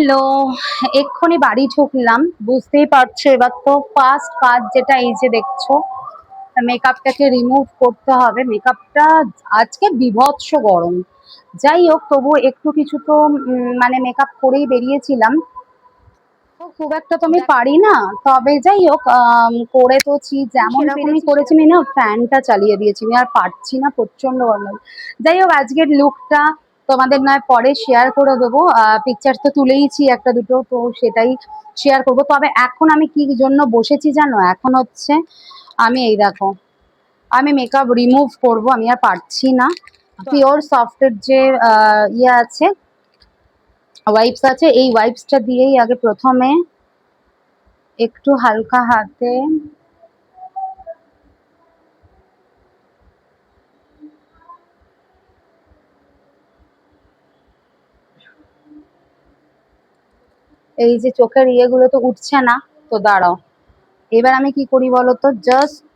Hello, এক্ষুনি বাড়ি ঢুকলাম। বুঝতেই পারছো এবার তো ফার্স্ট কাজ যেটা এই যে দেখছো, মেকআপটাকে রিমুভ করতে হবে। মেকআপটা আজকে বীভৎস গরম। যাই হোক, তবু একটু কিছু তো মানে মেকআপ করেই বেরিয়েছিলাম। তো খুব একটা তো আমি পারি না, তবে যাই হোক করে তোছি যেমন সেরকমই করেছি। আমি না ফ্যানটা চালিয়ে দিয়েছি, আমি আর পারছি না, প্রচন্ড গরম। যাই হোক, আজকের লুকটা তোমাদের নয় পরে শেয়ার করে দেবো। পিকচার তো তুলেইছি একটা দুটো, তো সেটাই শেয়ার করবো। তবে এখন আমি কি জন্য বসেছি জানো? এখন হচ্ছে আমি এই দেখো, আমি মেকআপ রিমুভ করব, আমি আর পারছি না। পিওর সফটের যে ইয়ে আছে, ওয়াইপস আছে, এই ওয়াইপসটা দিয়েই আগে প্রথমে একটু হালকা হাতে এই যে চোখের ইয়েগুলো তো উঠছে না, তো দাঁড়াও। এবার আমি কি করি বলতো, জাস্ট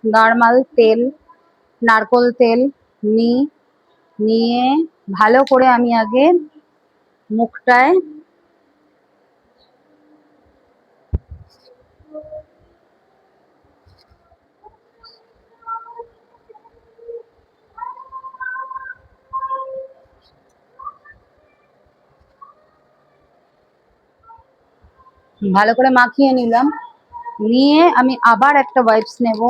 নর্মাল তেল, নারকোল তেল নিয়ে ভালো করে আমি আগে মুখটায় ভালো করে মাখিয়ে নিলাম। নিয়ে আমি আবার একটা ওয়াইপস নেব,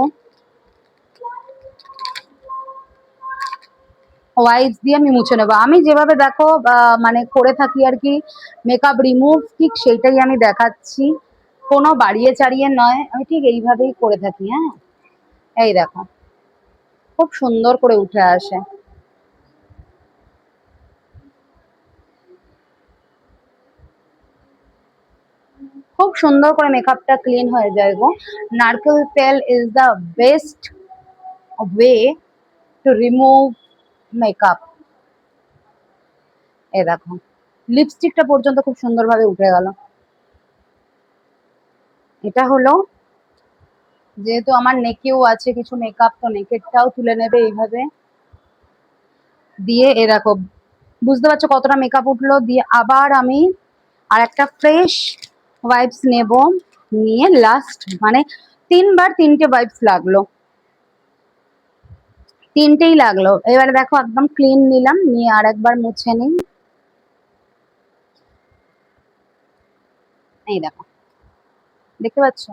ওয়াইপস দিয়ে আমি মুছে নেবো। আমি যেভাবে দেখো মানে করে থাকি আর কি, মেকআপ রিমুভ, ঠিক সেইটাই আমি দেখাচ্ছি, কোনো বাড়িয়ে চাড়িয়ে নয়, আমি ঠিক এইভাবেই করে থাকি। হ্যাঁ, এই দেখো, খুব সুন্দর করে উঠে আসে। খুব সুন্দর করে মেকআপটা ক্লিন হয়ে যায় গো। নারকেল তেল is the best way to remove makeup. এ দেখো, লিপস্টিকটা পর্যন্ত খুব সুন্দরভাবে উঠে গেল। এটা হলো, যেহেতু আমার নেকেও আছে কিছু মেকআপ, তো নেকেরটাও তুলে নেবে এইভাবে দিয়ে। এ দেখো, বুঝতে পারছো কতটা মেকআপ উঠলো। দিয়ে আবার আমি আর একটা ফ্রেশ ওয়াইপস নেব, নিয়ে লাস্ট মানে তিনবার তিনটে ওয়াইপস লাগলো, তিনটেই লাগলো। এবারে দেখো একদম ক্লিন নিলাম, নিয়ে আর একবার মুছে নিই। এই দেখো, দেখতে পাচ্ছ?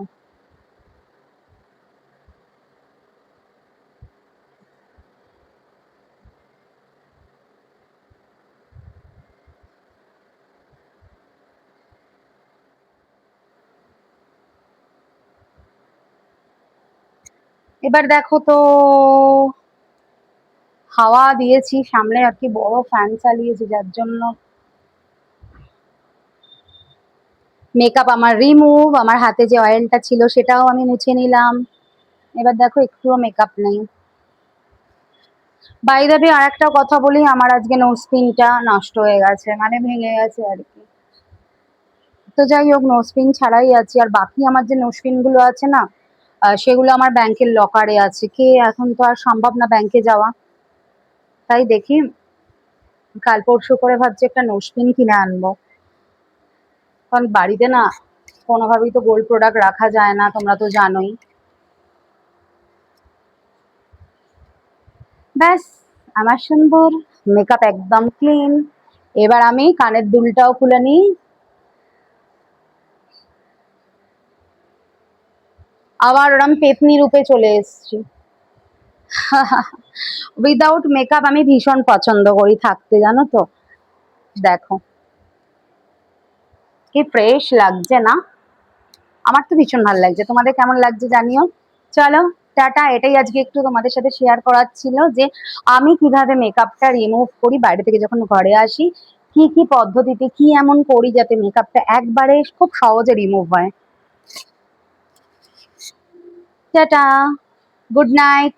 এবার দেখো তো, হাওয়া দিয়েছি সামনে আর কি, বড় ফ্যান চালিয়েছি, যার জন্য মেকআপ আমার রিমুভ। আমার হাতে যে অয়েলটা ছিল সেটাও আমি মুছে নিলাম। এবার দেখো একটুও মেকআপ নেই। বাই দ্য ওয়ে, আর একটা কথা বলি, আমার আজকে নোজপিনটা নষ্ট হয়ে গেছে, মানে ভেঙে গেছে আর কি। তো যাই হোক, নোজপিন ছাড়াই আছি। আর বাকি আমার যে নোজপিন গুলো আছে না, সেগুলো আমার ব্যাংকের লকারে আছে। কে, এখন তো আর সম্ভব না ব্যাংকে যাওয়া, তাই দেখি কাল পরশু করে ভাবছি একটা নোজপিন কিনে আনবো। কারণ বাড়িতে না কোনোভাবেই তো গোল্ড প্রোডাক্ট রাখা যায় না, তোমরা তো জানোই। ব্যাস, আমার সুন্দর মেকআপ একদম ক্লিন। এবার আমি কানের দুলটাও খুলে নিই। আবার ওরম পেতনি রূপে চলে এসেছি। উইদাউট মেকআপ আমি ভীষণ পছন্দ করি থাকতে, জানো তো। দেখো কি ফ্রেশ লাগছে না? আমার তো ভীষণ ভালো লাগছে, তোমাদের কেমন লাগছে জানিও। চলো, টাটা। এটাই আজকে একটু তোমাদের সাথে শেয়ার করার ছিল, যে আমি কিভাবে মেকআপটা রিমুভ করি বাইরে থেকে যখন ঘরে আসি, কি কি পদ্ধতিতে কি এমন করি যাতে মেকআপটা একবারে খুব সহজে রিমুভ হয়। Tata, good night.